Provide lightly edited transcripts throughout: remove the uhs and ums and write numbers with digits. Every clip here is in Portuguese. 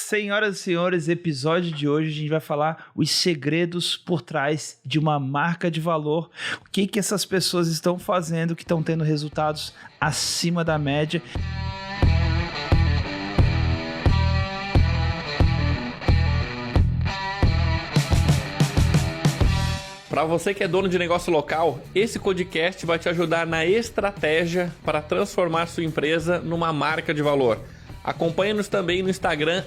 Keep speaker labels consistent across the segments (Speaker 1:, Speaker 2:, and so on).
Speaker 1: Senhoras e senhores, episódio de hoje a gente vai falar os segredos por trás de uma marca de valor. O que essas pessoas estão fazendo que estão tendo resultados acima da média.
Speaker 2: Para você que é dono de negócio local, esse podcast vai te ajudar na estratégia para transformar sua empresa numa marca de valor. Acompanhe-nos também no Instagram,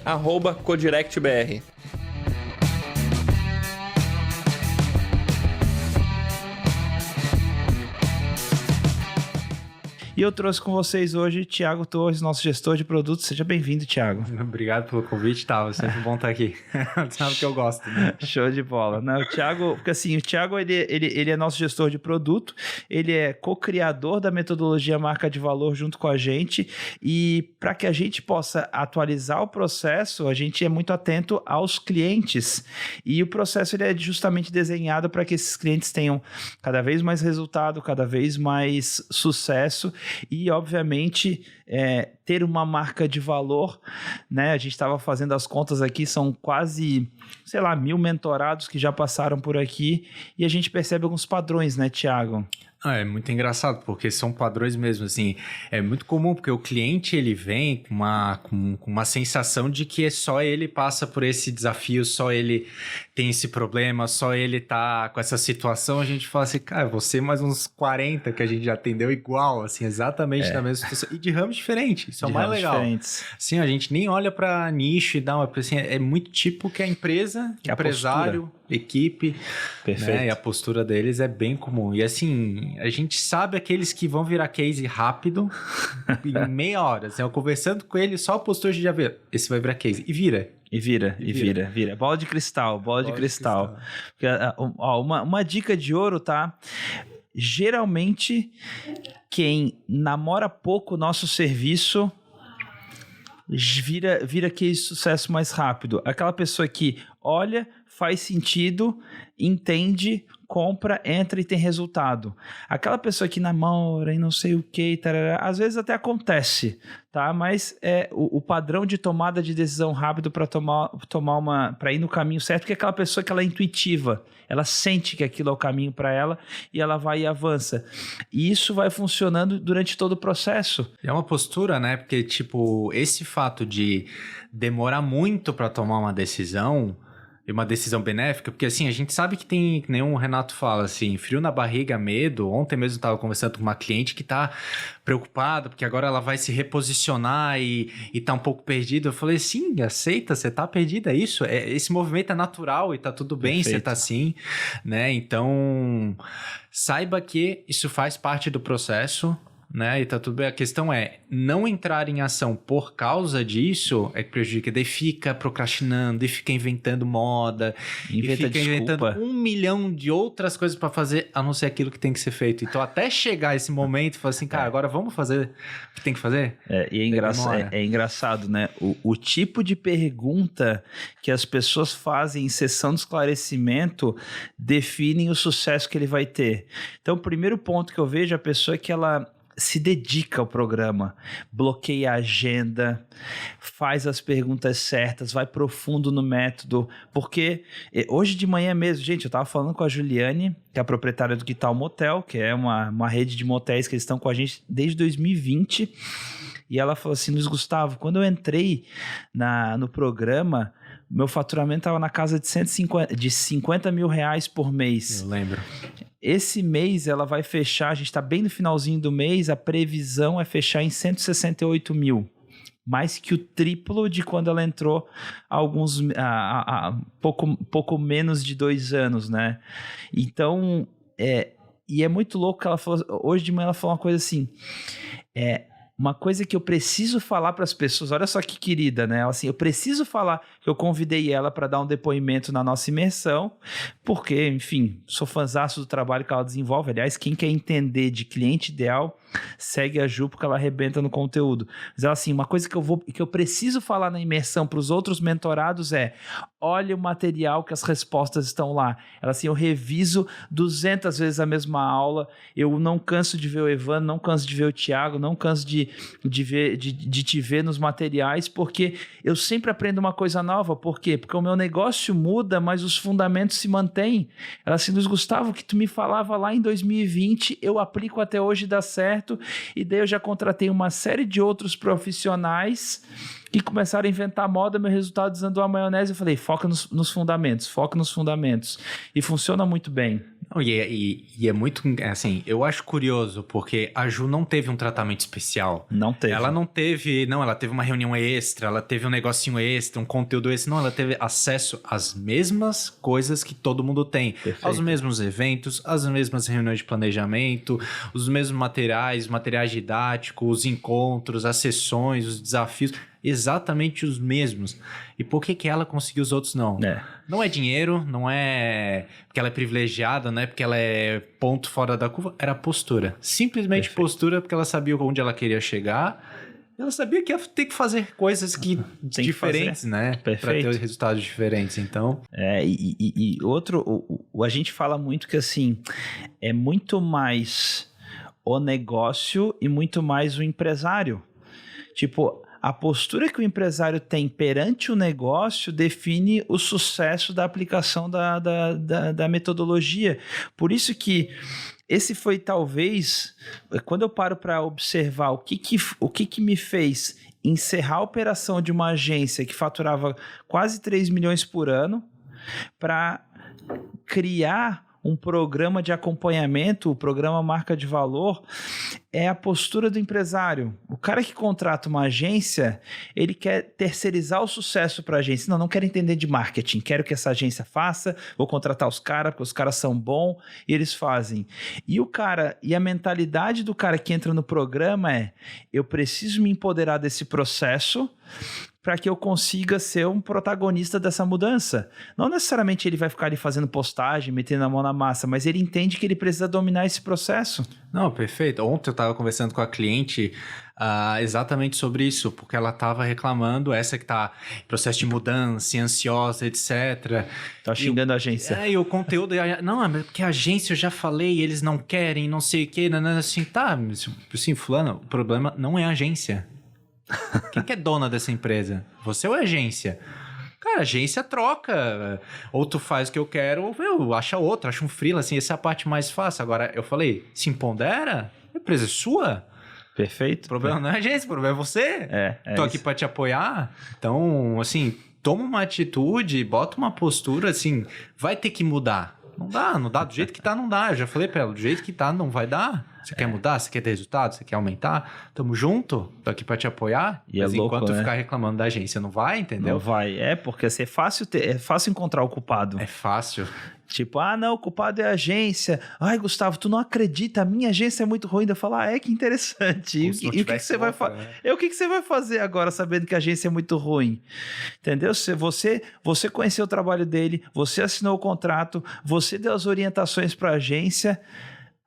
Speaker 2: @codirectbr.
Speaker 1: E eu trouxe com vocês hoje Thiago Torres, nosso gestor de produtos. Seja bem-vindo, Thiago.
Speaker 3: Obrigado pelo convite, tá? É sempre bom estar aqui. Sabe que eu gosto, né?
Speaker 1: Show de bola. Não, o Thiago, porque assim, o Thiago ele é nosso gestor de produto, ele é co-criador da metodologia marca de valor junto com a gente, e para que a gente possa atualizar o processo, a gente é muito atento aos clientes, e o processo ele é justamente desenhado para que esses clientes tenham cada vez mais resultado, cada vez mais sucesso. E, obviamente, ter uma marca de valor, né? A gente estava fazendo as contas aqui, são quase, 1.000 mentorados que já passaram por aqui, e a gente percebe alguns padrões, né, Thiago?
Speaker 3: É muito engraçado, porque são padrões mesmo, assim, é muito comum, porque o cliente, ele vem com uma sensação de que só ele passa por esse desafio, só ele tem esse problema, só ele tá com essa situação. A gente fala assim, cara, você mais uns 40 que a gente já atendeu igual, assim, exatamente na mesma situação, e de ramos diferentes, isso é o mais legal. Diferentes. Sim, a gente nem olha pra nicho e dá uma, assim, é muito tipo que a empresa, que empresário, equipe,
Speaker 1: perfeito.
Speaker 3: Né, e a postura deles é bem comum, e assim, a gente sabe aqueles que vão virar case rápido, em meia hora, assim, eu conversando com ele, só a postura de já ver, esse vai virar case, e vira.
Speaker 1: E vira. Bola de cristal. Porque, ó, uma dica de ouro, tá? Geralmente, quem namora pouco o nosso serviço vira que sucesso mais rápido. Aquela pessoa que olha, faz sentido, entende, compra, entra e tem resultado. Aquela pessoa que namora e não sei o que, tarará, às vezes até acontece, tá? Mas o padrão de tomada de decisão rápido para para ir no caminho certo, porque é aquela pessoa que ela é intuitiva, ela sente que aquilo é o caminho para ela e ela vai e avança. E isso vai funcionando durante todo o processo.
Speaker 3: É uma postura, né? Porque, tipo, esse fato de demorar muito para tomar uma decisão benéfica, porque assim, a gente sabe que tem, que nem o Renato fala, assim, frio na barriga, medo. Ontem mesmo eu tava conversando com uma cliente que tá preocupada, porque agora ela vai se reposicionar e tá um pouco perdida. Eu falei, sim, aceita, você tá perdida, é isso, esse movimento é natural e tá tudo bem, você tá assim, né? Então, saiba que isso faz parte do processo, né? E tá tudo bem. A questão é não entrar em ação por causa disso é que prejudica. Daí fica procrastinando, daí fica inventando moda, inventando 1 milhão de outras coisas para fazer, a não ser aquilo que tem que ser feito. Então, até chegar esse momento, fala assim, cara, agora vamos fazer o que tem que fazer?
Speaker 1: E é engraçado, né? O tipo de pergunta que as pessoas fazem em sessão de esclarecimento definem o sucesso que ele vai ter. Então, o primeiro ponto que eu vejo é a pessoa que ela se dedica ao programa, bloqueia a agenda, faz as perguntas certas, vai profundo no método, porque hoje de manhã mesmo, gente, eu tava falando com a Juliane, que é a proprietária do Guital Motel, que é uma rede de motéis que eles estão com a gente desde 2020, e ela falou assim, Luiz Gustavo, quando eu entrei no programa, meu faturamento estava na casa de 50 mil reais por mês.
Speaker 3: Eu lembro.
Speaker 1: Esse mês ela vai fechar, a gente está bem no finalzinho do mês, a previsão é fechar em 168 mil. Mais que o triplo de quando ela entrou pouco menos de 2 anos, né? Então, e é muito louco que ela falou, hoje de manhã ela falou uma coisa assim, uma coisa que eu preciso falar para as pessoas, olha só que querida, né? Assim, eu preciso falar que eu convidei ela para dar um depoimento na nossa imersão, porque, enfim, sou fãzaço do trabalho que ela desenvolve. Aliás, quem quer entender de cliente ideal, segue a Ju, porque ela arrebenta no conteúdo. Mas ela, assim, uma coisa que eu preciso falar na imersão para os outros mentorados é: olha o material que as respostas estão lá. Ela assim, eu reviso 200 vezes a mesma aula, eu não canso de ver o Evandro, não canso de ver o Thiago, não canso de te ver nos materiais, porque eu sempre aprendo uma coisa nova. Por quê? Porque o meu negócio muda, mas os fundamentos se mantêm. Ela assim, Luiz Gustavo, que tu me falava lá em 2020, eu aplico até hoje e dá certo, e daí eu já contratei uma série de outros profissionais que começaram a inventar moda, meu resultado usando a maionese, eu falei, foca nos fundamentos, e funciona muito bem.
Speaker 3: Não, e é muito, assim, eu acho curioso, porque a Ju não teve um tratamento especial.
Speaker 1: Não teve.
Speaker 3: Ela não teve, ela teve uma reunião extra, ela teve um negocinho extra, um conteúdo extra, não, ela teve acesso às mesmas coisas que todo mundo tem.
Speaker 1: Perfeito.
Speaker 3: Aos mesmos eventos, às mesmas reuniões de planejamento, os mesmos materiais didáticos, os encontros, as sessões, os desafios, exatamente os mesmos. E por que ela conseguiu, os outros não? Não é dinheiro, não é porque ela é privilegiada, não é porque ela é ponto fora da curva, era postura. Simplesmente
Speaker 1: Perfeito.
Speaker 3: Postura, porque ela sabia onde ela queria chegar. Ela sabia que ia ter que fazer coisas diferentes, né?
Speaker 1: Perfeito.
Speaker 3: Para ter resultados diferentes, então...
Speaker 1: A gente fala muito que, assim, é muito mais o negócio e muito mais o empresário. Tipo, a postura que o empresário tem perante o negócio define o sucesso da aplicação da metodologia. Por isso que esse foi talvez, quando eu paro para observar o que me fez encerrar a operação de uma agência que faturava quase 3 milhões por ano para criar um programa de acompanhamento, o programa Marca de Valor, é a postura do empresário. O cara que contrata uma agência, ele quer terceirizar o sucesso para a agência. Não quero entender de marketing, quero que essa agência faça, vou contratar os caras, porque os caras são bons, e eles fazem. E a mentalidade do cara que entra no programa é, eu preciso me empoderar desse processo para que eu consiga ser um protagonista dessa mudança. Não necessariamente ele vai ficar ali fazendo postagem, metendo a mão na massa, mas ele entende que ele precisa dominar esse processo.
Speaker 3: Não, perfeito. Ontem eu estava conversando com a cliente exatamente sobre isso, porque ela estava reclamando, essa que está em processo de mudança, ansiosa, etc.
Speaker 1: Tá xingando a agência.
Speaker 3: E o conteúdo... Não, é porque a agência eu já falei, eles não querem, não sei o quê, assim, tá, assim, fulano, o problema não é a agência. Quem que é dona dessa empresa? Você ou a agência? Cara, a agência troca. Ou tu faz o que eu quero, ou eu acho outro, acho um freela, assim, essa é a parte mais fácil. Agora, eu falei, se empodera, a empresa é sua.
Speaker 1: Perfeito.
Speaker 3: O problema não é a agência, o problema é você. Tô aqui pra te apoiar. Então, assim, toma uma atitude, bota uma postura, assim, vai ter que mudar. Não dá, do jeito que tá, não dá. Eu já falei pra ela, do jeito que tá, não vai dar. Você quer mudar? Você quer ter resultado? Você quer aumentar? Tamo junto, tô aqui pra te apoiar.
Speaker 1: E
Speaker 3: mas enquanto
Speaker 1: né?
Speaker 3: ficar reclamando da agência, não vai, entendeu?
Speaker 1: Não vai, porque assim, é fácil encontrar o culpado.
Speaker 3: É fácil.
Speaker 1: Tipo, não, o culpado é a agência. Ai, Gustavo, tu não acredita, a minha agência é muito ruim. Eu falo, que interessante. E o que você vai fazer? O que você vai fazer agora sabendo que a agência é muito ruim? Entendeu? Se você conheceu o trabalho dele, você assinou o contrato, você deu as orientações para a agência,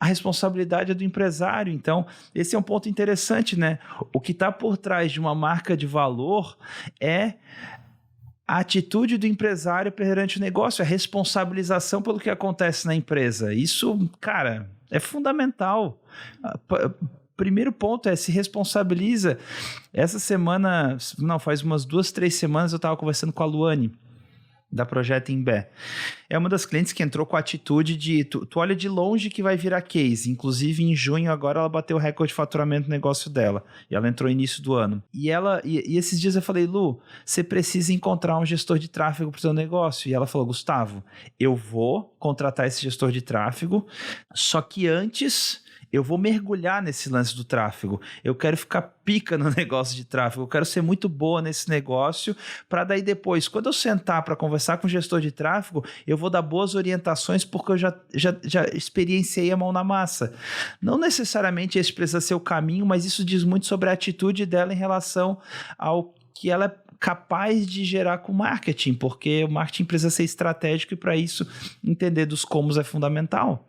Speaker 1: a responsabilidade é do empresário. Então, esse é um ponto interessante, né? O que está por trás de uma marca de valor é a atitude do empresário perante o negócio, a responsabilização pelo que acontece na empresa. Isso, cara, é fundamental. Primeiro ponto é se responsabiliza. Essa semana, faz umas 2, 3 semanas eu estava conversando com a Luane, da Projeto Imbé. É uma das clientes que entrou com a atitude de tu olha de longe que vai virar case. Inclusive, em junho, agora ela bateu o recorde de faturamento no negócio dela. E ela entrou no início do ano. E esses dias eu falei, Lu, você precisa encontrar um gestor de tráfego para o seu negócio. E ela falou, Gustavo, eu vou contratar esse gestor de tráfego, só que antes eu vou mergulhar nesse lance do tráfego. Eu quero ficar pica no negócio de tráfego. Eu quero ser muito boa nesse negócio para daí depois, quando eu sentar para conversar com o gestor de tráfego, eu vou dar boas orientações porque eu já experienciei a mão na massa. Não necessariamente esse precisa ser o caminho, mas isso diz muito sobre a atitude dela em relação ao que ela é capaz de gerar com marketing, porque o marketing precisa ser estratégico e para isso entender dos comos é fundamental.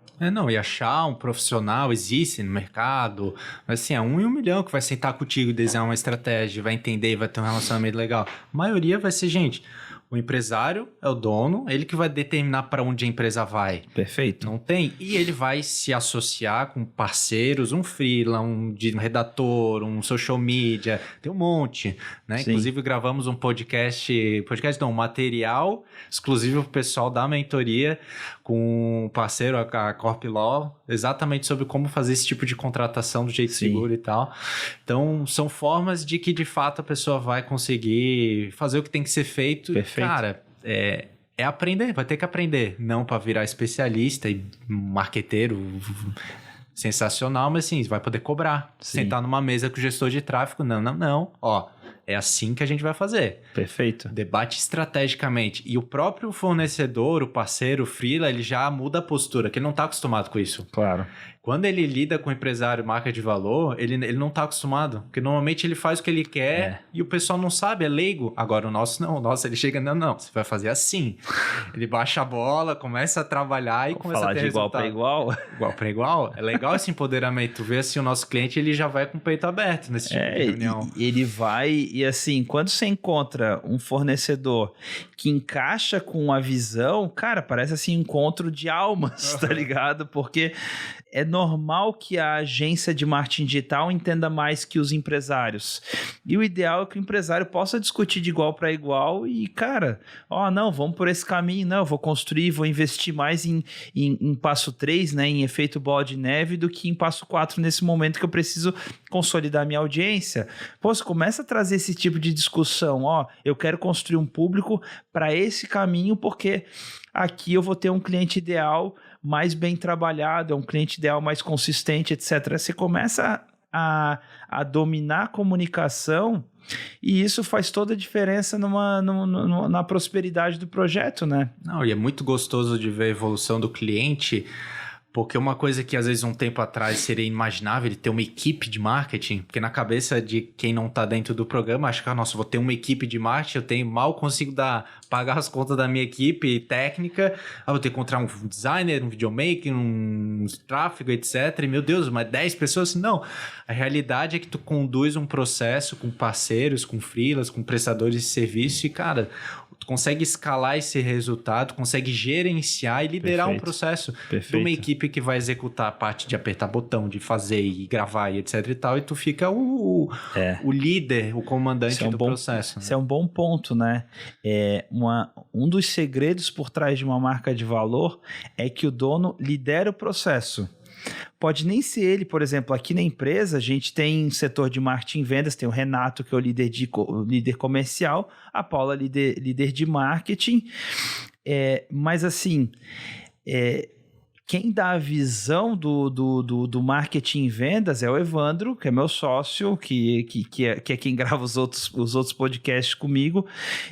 Speaker 3: E achar um profissional existe no mercado, mas assim, é 1 em 1 milhão que vai sentar contigo e desenhar uma estratégia, vai entender e vai ter um relacionamento legal. A maioria vai ser, gente, O empresário é o dono, ele que vai determinar para onde a empresa vai.
Speaker 1: Perfeito.
Speaker 3: Não tem? E ele vai se associar com parceiros, um freela, um redator, um social media, tem um monte, né?
Speaker 1: Sim.
Speaker 3: Inclusive gravamos um um material exclusivo para o pessoal da mentoria com um parceiro, a Corp Law, exatamente sobre como fazer esse tipo de contratação do jeito seguro e tal. Então, são formas de que, de fato, a pessoa vai conseguir fazer o que tem que ser feito.
Speaker 1: Perfeito.
Speaker 3: Cara, é aprender, vai ter que aprender. Não para virar especialista e marqueteiro sensacional, mas assim, vai poder cobrar.
Speaker 1: Sim.
Speaker 3: Sentar numa mesa com o gestor de tráfego, não. Ó, é assim que a gente vai fazer.
Speaker 1: Perfeito.
Speaker 3: Debate estrategicamente. E o próprio fornecedor, o parceiro, o freela, ele já muda a postura, que ele não está acostumado com isso.
Speaker 1: Claro.
Speaker 3: Quando ele lida com empresário, marca de valor, ele não está acostumado. Porque normalmente ele faz o que ele quer e o pessoal não sabe, é leigo. Agora o nosso não. O nosso ele chega, não, você vai fazer assim. Ele baixa a bola, começa a trabalhar e começa a ter
Speaker 1: de igual para igual.
Speaker 3: Igual para igual. É legal esse empoderamento. Tu vê assim, o nosso cliente, ele já vai com o peito aberto nesse tipo de reunião.
Speaker 1: Ele vai, e assim, quando você encontra um fornecedor que encaixa com a visão, cara, parece assim um encontro de almas, tá ligado? Porque é normal que a agência de marketing digital entenda mais que os empresários. E o ideal é que o empresário possa discutir de igual para igual e, cara, não, vamos por esse caminho, não, eu vou construir, vou investir mais em passo 3, né, em efeito bola de neve, do que em passo 4 nesse momento que eu preciso consolidar minha audiência. Pô, você começa a trazer esse tipo de discussão, eu quero construir um público para esse caminho, porque aqui eu vou ter um cliente ideal mais bem trabalhado, é um cliente ideal mais consistente, etc. Você começa a dominar a comunicação e isso faz toda a diferença na prosperidade do projeto, né?
Speaker 3: Não, e é muito gostoso de ver a evolução do cliente, porque uma coisa que às vezes um tempo atrás seria inimaginável, ele ter uma equipe de marketing, porque na cabeça de quem não está dentro do programa, acho que, nossa, vou ter uma equipe de marketing, mal consigo pagar as contas da minha equipe técnica, vou ter que encontrar um designer, um videomaker, um tráfego, etc. E, meu Deus, mas 10 pessoas? Não. A realidade é que tu conduz um processo com parceiros, com freelas, com prestadores de serviço e, cara, tu consegue escalar esse resultado, consegue gerenciar e liderar um processo de uma equipe que vai executar a parte de apertar botão, de fazer e gravar e etc e tal, e tu fica o líder, o comandante do processo.
Speaker 1: Isso é um bom ponto, né? Um dos segredos por trás de uma marca de valor é que o dono lidera o processo. Pode nem ser ele, por exemplo, aqui na empresa a gente tem setor de marketing e vendas, tem o Renato, que é o líder comercial, a Paula, líder de marketing, mas assim, quem dá a visão do marketing e vendas é o Evandro, que é meu sócio, que é quem grava os outros podcasts comigo,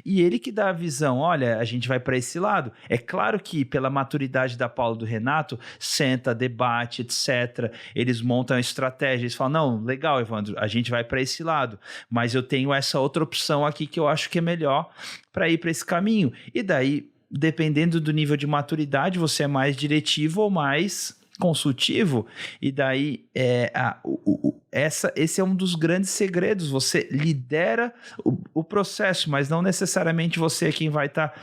Speaker 1: e ele que dá a visão, olha, a gente vai para esse lado. É claro que pela maturidade da Paula e do Renato, senta, debate, etc. Eles montam a estratégia, eles falam, não, legal, Evandro, a gente vai para esse lado, mas eu tenho essa outra opção aqui que eu acho que é melhor para ir para esse caminho. E daí, dependendo do nível de maturidade, você é mais diretivo ou mais consultivo, e daí esse é um dos grandes segredos, você lidera o processo, mas não necessariamente você é quem vai estar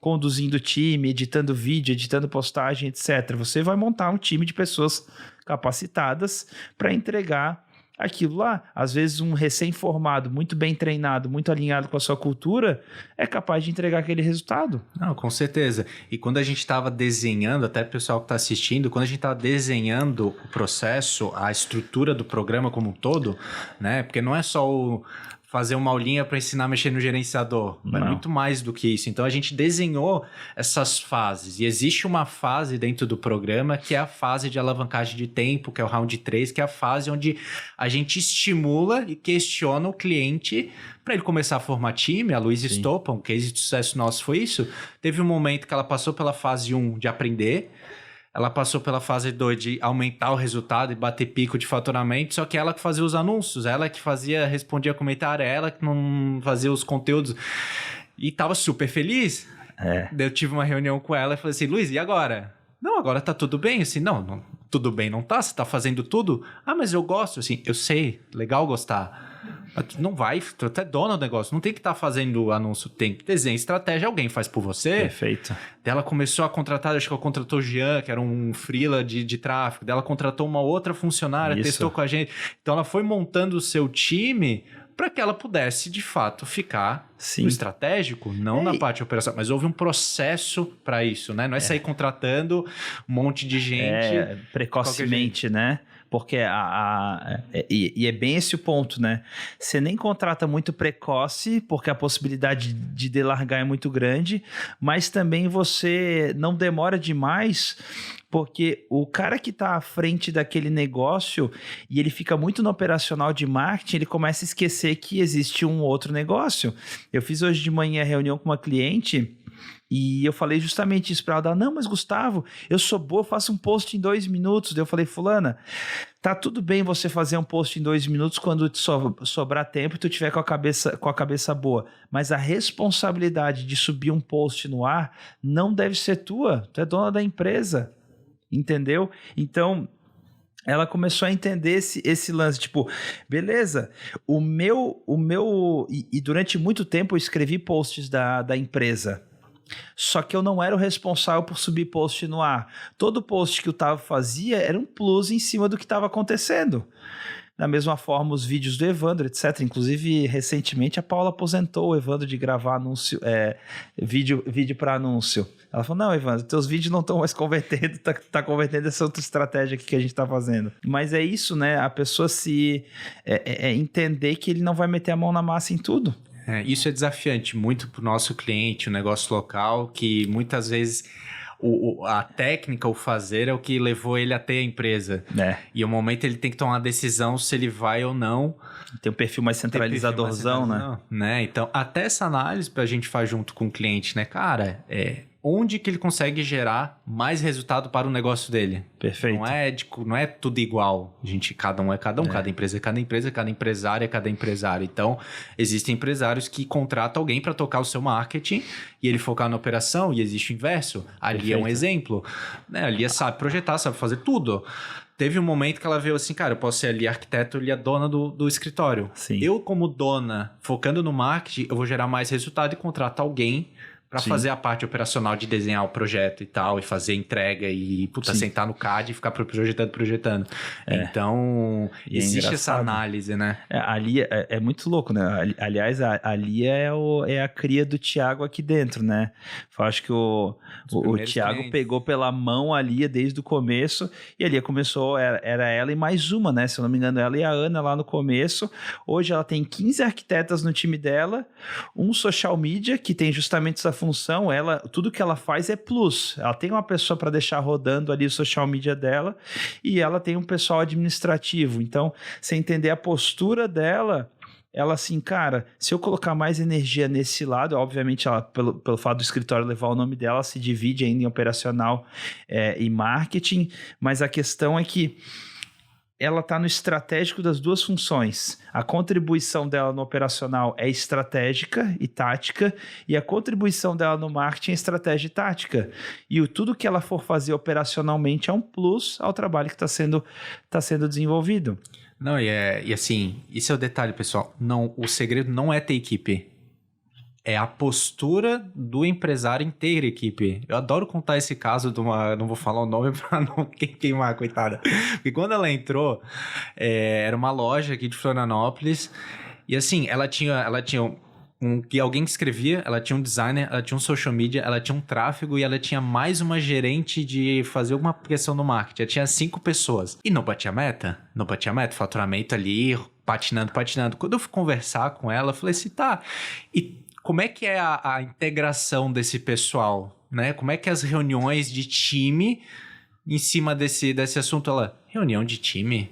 Speaker 1: conduzindo o time, editando vídeo, editando postagem, etc. Você vai montar um time de pessoas capacitadas para entregar aquilo lá. Às vezes um recém-formado, muito bem treinado, muito alinhado com a sua cultura, é capaz de entregar aquele resultado.
Speaker 3: Não, com certeza. E quando a gente estava desenhando, até o pessoal que está assistindo, quando a gente estava desenhando o processo, a estrutura do programa como um todo, né? Porque não é só fazer uma aulinha para ensinar a mexer no gerenciador. É muito mais do que isso. Então, a gente desenhou essas fases. E existe uma fase dentro do programa que é a fase de alavancagem de tempo, que é o round 3, que é a fase onde a gente estimula e questiona o cliente para ele começar a formar time. A Luísa Stopa, um case de sucesso nosso foi isso. Teve um momento que ela passou pela fase 1 de aprender, ela passou pela fase 2 de aumentar o resultado e bater pico de faturamento, só que ela que fazia os anúncios, ela que respondia comentário, ela que não fazia os conteúdos. E tava super feliz. Eu tive uma reunião com ela e falei assim, Luiz, e agora? Não, agora tá tudo bem. Assim, não, tudo bem não tá, você tá fazendo tudo? Ah, mas eu gosto, assim, eu sei, legal gostar. Tu não vai, tu é dona do negócio, não tem que estar fazendo anúncio, tem que desenhar estratégia, alguém faz por você.
Speaker 1: Perfeito.
Speaker 3: Daí ela começou a contratar, acho que ela contratou o Jean, que era um freela de tráfego, daí ela contratou uma outra funcionária, testou com a gente. Então ela foi montando o seu time para que ela pudesse, de fato, ficar no estratégico, não na parte operacional. Mas houve um processo para isso, né? Não é sair contratando um monte de gente...
Speaker 1: precocemente, né? Porque e é bem esse o ponto, né? Você nem contrata muito precoce, porque a possibilidade de delargar é muito grande, mas também você não demora demais, porque o cara que está à frente daquele negócio e ele fica muito no operacional de marketing, ele começa a esquecer que existe um outro negócio. Eu fiz hoje de manhã reunião com uma cliente... E eu falei justamente isso para ela. Não, mas Gustavo, eu sou boa, eu faço um post em 2 minutos. Daí eu falei, fulana, tá tudo bem você fazer um post em 2 minutos quando te sobrar tempo e tu tiver com a cabeça boa. Mas a responsabilidade de subir um post no ar não deve ser tua. Tu é dona da empresa, entendeu? Então... ela começou a entender esse lance, tipo, beleza, e durante muito tempo eu escrevi posts da empresa, só que eu não era o responsável por subir post no ar. Todo post que o Tavo fazia era um plus em cima do que estava acontecendo. Da mesma forma, os vídeos do Evandro, etc. Inclusive, recentemente, a Paula aposentou o Evandro de gravar anúncio, vídeo para anúncio. Ela falou, não, Evandro, teus vídeos não estão mais convertendo, tá convertendo essa outra estratégia aqui que a gente tá fazendo. Mas é isso, né? A pessoa entender que ele não vai meter a mão na massa em tudo.
Speaker 3: Isso é desafiante muito para o nosso cliente, o negócio local, que muitas vezes a técnica, o fazer é o que levou ele até a empresa. E o momento ele tem que tomar uma decisão se ele vai ou não.
Speaker 1: Tem um perfil mais centralizadorzão,
Speaker 3: né? Então, até essa análise a gente faz junto com o cliente, né? Cara, onde que ele consegue gerar mais resultado para o negócio dele?
Speaker 1: Perfeito.
Speaker 3: Não é tudo igual. Cada um é cada um, cada empresa é cada empresa, cada empresário é cada empresário. Então, existem empresários que contratam alguém para tocar o seu marketing e ele focar na operação, e existe o inverso. Ali é um exemplo. Né? Ali sabe projetar, sabe fazer tudo. Teve um momento que ela veio assim, cara, eu posso ser ali arquiteto e a dona do escritório.
Speaker 1: Sim.
Speaker 3: Eu, como dona, focando no marketing, eu vou gerar mais resultado e contratar alguém para fazer a parte operacional de desenhar o projeto e tal, e fazer entrega e sentar no CAD e ficar projetando. Então, existe essa análise, né?
Speaker 1: Ali é muito louco, né? Aliás, ali é a cria do Thiago aqui dentro, né? Eu acho que o Thiago pegou pela mão a Lia desde o começo, e a Lia começou, era ela e mais uma, né? Se eu não me engano, ela e a Ana lá no começo. Hoje ela tem 15 arquitetas no time dela, um social media, que tem justamente essa função, tudo que ela faz é plus. Ela tem uma pessoa para deixar rodando ali o social media dela, e ela tem um pessoal administrativo. Então, você entender a postura dela, ela assim, cara, se eu colocar mais energia nesse lado, obviamente ela, pelo fato do escritório levar o nome dela, se divide ainda em operacional e marketing, mas a questão é que ela está no estratégico das duas funções. A contribuição dela no operacional é estratégica e tática, e a contribuição dela no marketing é estratégia e tática. E tudo que ela for fazer operacionalmente é um plus ao trabalho que está sendo desenvolvido.
Speaker 3: Não, e assim, esse é o detalhe, pessoal. Não, o segredo não é ter equipe. É a postura do empresário em ter equipe. Eu adoro contar esse caso de uma... Não vou falar o nome para não queimar, coitada. Porque quando ela entrou, era uma loja aqui de Florianópolis. E assim, ela tinha alguém que escrevia, ela tinha um designer, ela tinha um social media, ela tinha um tráfego e ela tinha mais uma gerente de fazer alguma questão no marketing. Ela tinha 5 pessoas. E não batia meta. Faturamento ali, patinando. Quando eu fui conversar com ela, eu falei assim, tá... E como é que é a integração desse pessoal, né? Como é que é as reuniões de time em cima desse assunto? Ela, reunião de time?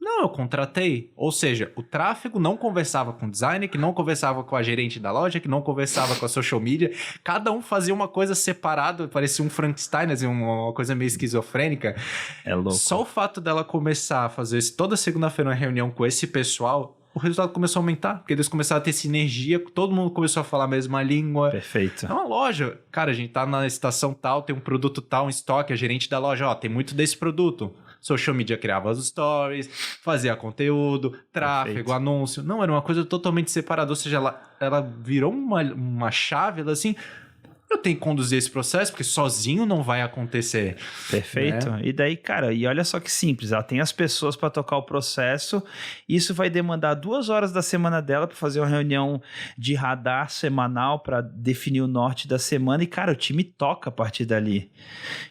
Speaker 3: Não, eu contratei. Ou seja, o tráfego não conversava com o designer, que não conversava com a gerente da loja, que não conversava com a social media. Cada um fazia uma coisa separada, parecia um Frankenstein, assim, uma coisa meio esquizofrênica.
Speaker 1: É louco.
Speaker 3: Só o fato dela começar a fazer isso toda segunda-feira uma reunião com esse pessoal... O resultado começou a aumentar, porque eles começaram a ter sinergia, todo mundo começou a falar a mesma língua.
Speaker 1: Perfeito.
Speaker 3: É uma loja. Cara, a gente tá na estação tal, tem um produto tal em estoque, a gerente da loja, tem muito desse produto. Social media criava os stories, fazia conteúdo, tráfego,
Speaker 1: Perfeito.
Speaker 3: anúncio. Não, era uma coisa totalmente separada. Ou seja, ela virou uma chave, ela assim... Eu tenho que conduzir esse processo, porque sozinho não vai acontecer.
Speaker 1: Perfeito.
Speaker 3: Né?
Speaker 1: E daí, cara, e olha só que simples, ela tem as pessoas para tocar o processo, isso vai demandar 2 horas da semana dela para fazer uma reunião de radar semanal para definir o norte da semana e, cara, o time toca a partir dali,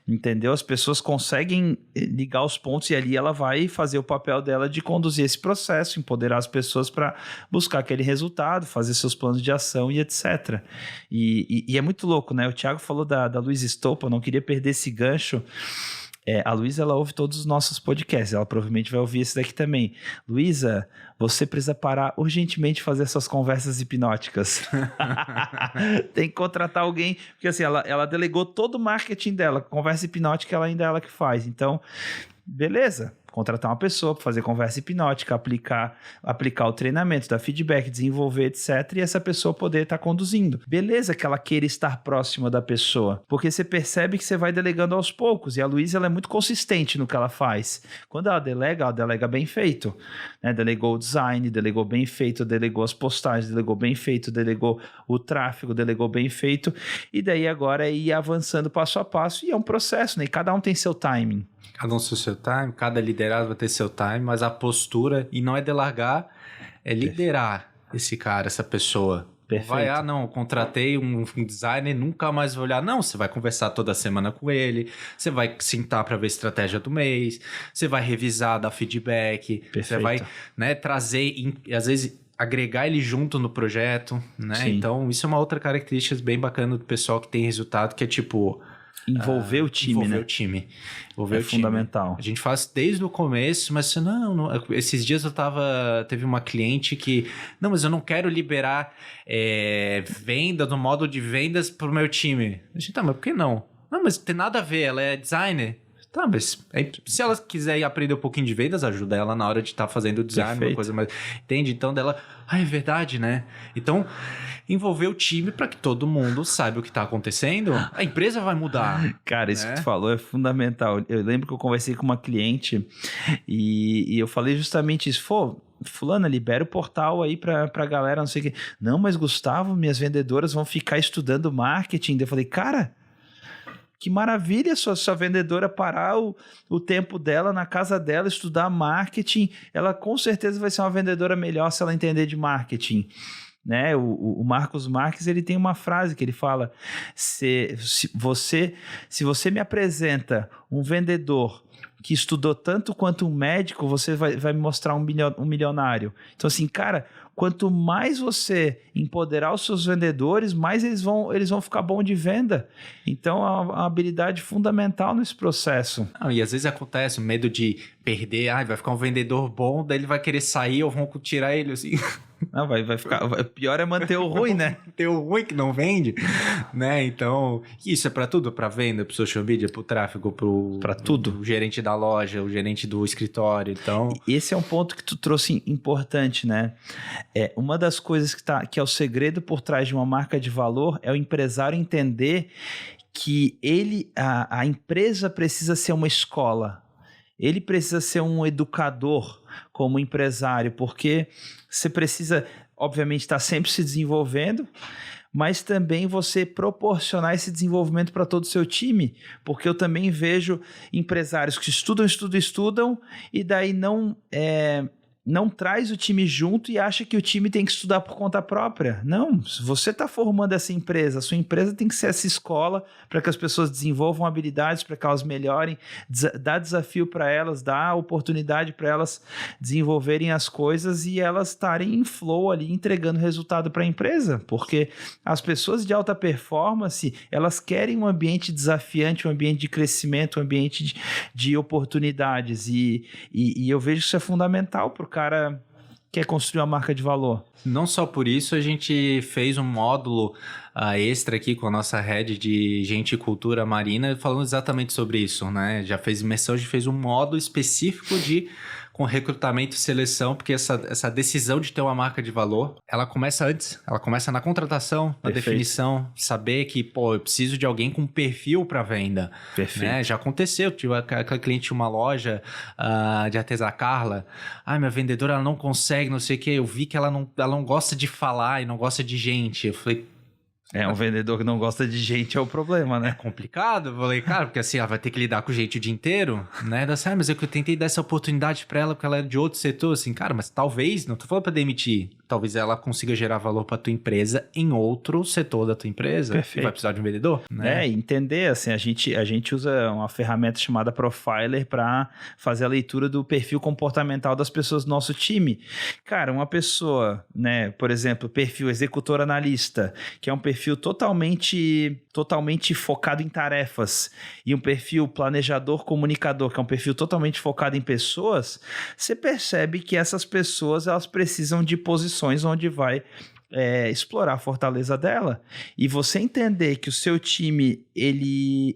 Speaker 1: entendeu? As pessoas conseguem ligar os pontos e ali ela vai fazer o papel dela de conduzir esse processo, empoderar as pessoas para buscar aquele resultado, fazer seus planos de ação e etc. E é muito louco, né? O Thiago falou da Luísa Estopa, eu não queria perder esse gancho. A Luísa, ela ouve todos os nossos podcasts, ela provavelmente vai ouvir esse daqui também. Luísa, você precisa parar urgentemente de fazer suas conversas hipnóticas. Tem que contratar alguém, porque assim, ela delegou todo o marketing dela, conversa hipnótica ela ainda é ela que faz, então, beleza. Contratar uma pessoa para fazer conversa hipnótica, aplicar o treinamento, dar feedback, desenvolver, etc. E essa pessoa poder estar conduzindo. Beleza que ela queira estar próxima da pessoa, porque você percebe que você vai delegando aos poucos. E a Luísa, ela é muito consistente no que ela faz. Quando ela delega bem feito. Né? Delegou o design, delegou bem feito, delegou as postagens, delegou bem feito, delegou o tráfego, delegou bem feito. E daí agora é ir avançando passo a passo. E é um processo, né? E cada um tem seu timing.
Speaker 3: Cada um tem seu time, cada liderado vai ter seu time, mas a postura, e não é delargar, é liderar esse cara, essa pessoa.
Speaker 1: Perfeito.
Speaker 3: Não, contratei um designer, nunca mais vou olhar. Não, você vai conversar toda semana com ele, você vai sentar para ver a estratégia do mês, você vai revisar, dar feedback,
Speaker 1: Perfeito.
Speaker 3: você vai, né, trazer, às vezes, agregar ele junto no projeto, né?
Speaker 1: Sim.
Speaker 3: Então, isso é uma outra característica bem bacana do pessoal que tem resultado, que é tipo...
Speaker 1: Envolver o time,
Speaker 3: envolver
Speaker 1: né?
Speaker 3: o time.
Speaker 1: É fundamental.
Speaker 3: A gente faz desde o começo, mas não, esses dias teve uma cliente que, não, mas eu não quero liberar venda no modo de vendas pro meu time. A gente, mas por que não? Não, mas tem nada a ver, ela é designer. Tá, mas se ela quiser aprender um pouquinho de vendas, ajuda ela na hora de estar fazendo o design,
Speaker 1: Perfeito.
Speaker 3: uma coisa mais... Entende? Então, é verdade, né? Então, envolver o time para que todo mundo saiba o que está acontecendo, a empresa vai mudar.
Speaker 1: Cara, isso que tu falou é fundamental. Eu lembro que eu conversei com uma cliente e eu falei justamente isso. Fulana, libera o portal aí pra galera, não sei o quê. Não, mas Gustavo, minhas vendedoras vão ficar estudando marketing. Eu falei, cara... Que maravilha sua vendedora parar o tempo dela na casa dela, estudar marketing. Ela com certeza vai ser uma vendedora melhor se ela entender de marketing. Né? O Marcos Marques, ele tem uma frase que ele fala: se você me apresenta um vendedor que estudou tanto quanto um médico, você vai me mostrar um milionário. Então assim, cara, quanto mais você empoderar os seus vendedores, mais eles vão ficar bom de venda. Então é uma habilidade fundamental nesse processo.
Speaker 3: E às vezes acontece o medo de perder, vai ficar um vendedor bom, daí ele vai querer sair ou vão tirar ele assim...
Speaker 1: Não, vai ficar... Pior é manter o ruim, né?
Speaker 3: Ter o ruim que não vende, né? Então, isso é para tudo, para venda, para social media, para o tráfego,
Speaker 1: para tudo.
Speaker 3: O gerente da loja, o gerente do escritório, então...
Speaker 1: Esse é um ponto que tu trouxe importante, né? Uma das coisas que é o segredo por trás de uma marca de valor é o empresário entender que a empresa precisa ser uma escola. Ele precisa ser um educador como empresário, porque você precisa, obviamente, estar sempre se desenvolvendo, mas também você proporcionar esse desenvolvimento para todo o seu time, porque eu também vejo empresários que estudam, e daí não traz o time junto e acha que o time tem que estudar por conta própria. Não, se você está formando essa empresa, a sua empresa tem que ser essa escola para que as pessoas desenvolvam habilidades, para que elas melhorem, dá desafio para elas, dá oportunidade para elas desenvolverem as coisas e elas estarem em flow ali, entregando resultado para a empresa, porque as pessoas de alta performance, elas querem um ambiente desafiante, um ambiente de crescimento, um ambiente de oportunidades e eu vejo que isso é fundamental para o cara quer construir uma marca de valor.
Speaker 3: Não só por isso, a gente fez um módulo extra aqui com a nossa head de gente e cultura marina, falando exatamente sobre isso, né? Já fez imersão, a gente fez um módulo específico de com recrutamento e seleção, porque essa decisão de ter uma marca de valor, ela começa antes, ela começa na contratação, na definição, saber que, pô, eu preciso de alguém com perfil para venda.
Speaker 1: Perfeito.
Speaker 3: Né? Já aconteceu, tive aquela cliente de uma loja de artesã Carla, minha vendedora ela não consegue, não sei o que, eu vi que ela não gosta de falar e não gosta de gente, eu falei...
Speaker 1: Um vendedor que não gosta de gente é o problema, né?
Speaker 3: É complicado. Eu falei, cara, porque assim, ela vai ter que lidar com gente o dia inteiro, né? Mas eu tentei dar essa oportunidade pra ela, porque ela é de outro setor, assim, cara, mas talvez, não tô falando pra demitir, talvez ela consiga gerar valor pra tua empresa em outro setor da tua empresa.
Speaker 1: Perfeito.
Speaker 3: E vai precisar de um vendedor, né?
Speaker 1: Entender, assim, a gente usa uma ferramenta chamada Profiler para fazer a leitura do perfil comportamental das pessoas do nosso time. Cara, uma pessoa, né, por exemplo, perfil executor analista, que é um perfil totalmente focado em tarefas, e um perfil planejador comunicador, que é um perfil totalmente focado em pessoas, você percebe que essas pessoas elas precisam de posições onde vai explorar a fortaleza dela, e você entender que o seu time ele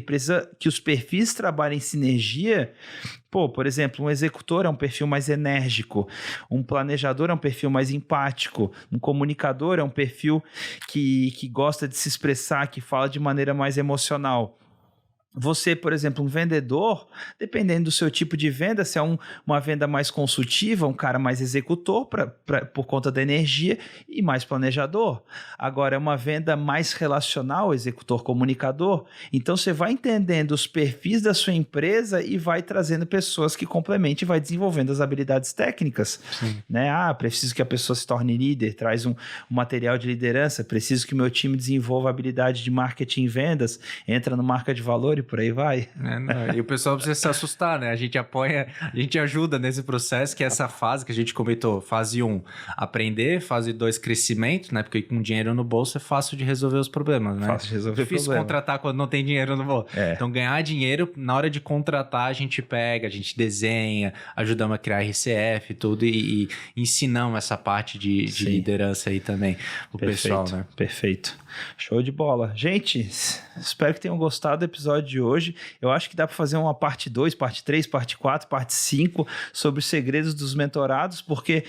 Speaker 1: precisa que os perfis trabalhem em sinergia. Pô, por exemplo, um executor é um perfil mais enérgico, um planejador é um perfil mais empático, um comunicador é um perfil que gosta de se expressar, que fala de maneira mais emocional. Você, por exemplo, um vendedor, dependendo do seu tipo de venda, se é uma venda mais consultiva, um cara mais executor por conta da energia e mais planejador. Agora, é uma venda mais relacional, executor comunicador. Então, você vai entendendo os perfis da sua empresa e vai trazendo pessoas que complementem e vai desenvolvendo as habilidades técnicas. Né? Preciso que a pessoa se torne líder, traz um material de liderança, preciso que o meu time desenvolva habilidade de marketing e vendas, entra no marca de valor e por aí vai.
Speaker 3: E o pessoal precisa se assustar, né? A gente ajuda nesse processo, que é essa fase que a gente comentou. Fase 1, aprender. Fase 2, crescimento, né? Porque com dinheiro no bolso é fácil de resolver os problemas, né?
Speaker 1: Fácil de resolver
Speaker 3: difícil
Speaker 1: problema.
Speaker 3: Contratar quando não tem dinheiro no bolso. Então, ganhar dinheiro, na hora de contratar, a gente pega, a gente desenha, ajudamos a criar RCF e tudo, e ensinamos essa parte de liderança aí também, o pessoal, né?
Speaker 1: Perfeito. Show de bola. Gente, espero que tenham gostado do episódio de hoje. Eu acho que dá para fazer uma parte 2, parte 3, parte 4, parte 5 sobre os segredos dos mentorados, porque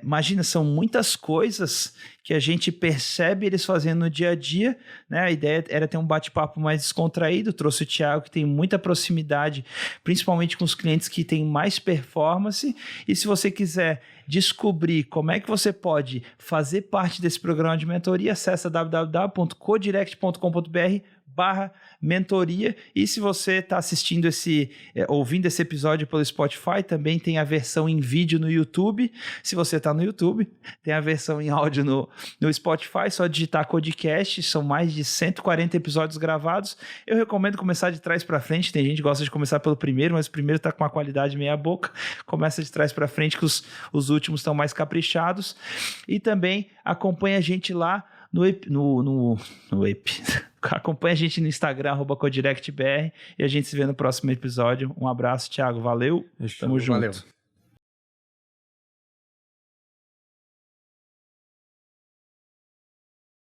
Speaker 1: imagina, são muitas coisas que a gente percebe eles fazendo no dia a dia, né? A ideia era ter um bate-papo mais descontraído, trouxe o Thiago, que tem muita proximidade, principalmente com os clientes que têm mais performance, e se você quiser descobrir como é que você pode fazer parte desse programa de mentoria, acessa www.codirect.com.br/mentoria, e se você está assistindo ouvindo esse episódio pelo Spotify, também tem a versão em vídeo no YouTube. Se você está no YouTube, tem a versão em áudio no Spotify, só digitar Codecast, são mais de 140 episódios gravados. Eu recomendo começar de trás para frente, tem gente que gosta de começar pelo primeiro, mas o primeiro está com uma qualidade meia boca, começa de trás para frente que os últimos estão mais caprichados, e também acompanha a gente lá no acompanha a gente no Instagram, @CodirectBR, e a gente se vê no próximo episódio. Um abraço, Thiago. Valeu.
Speaker 3: Tamo junto. Valeu.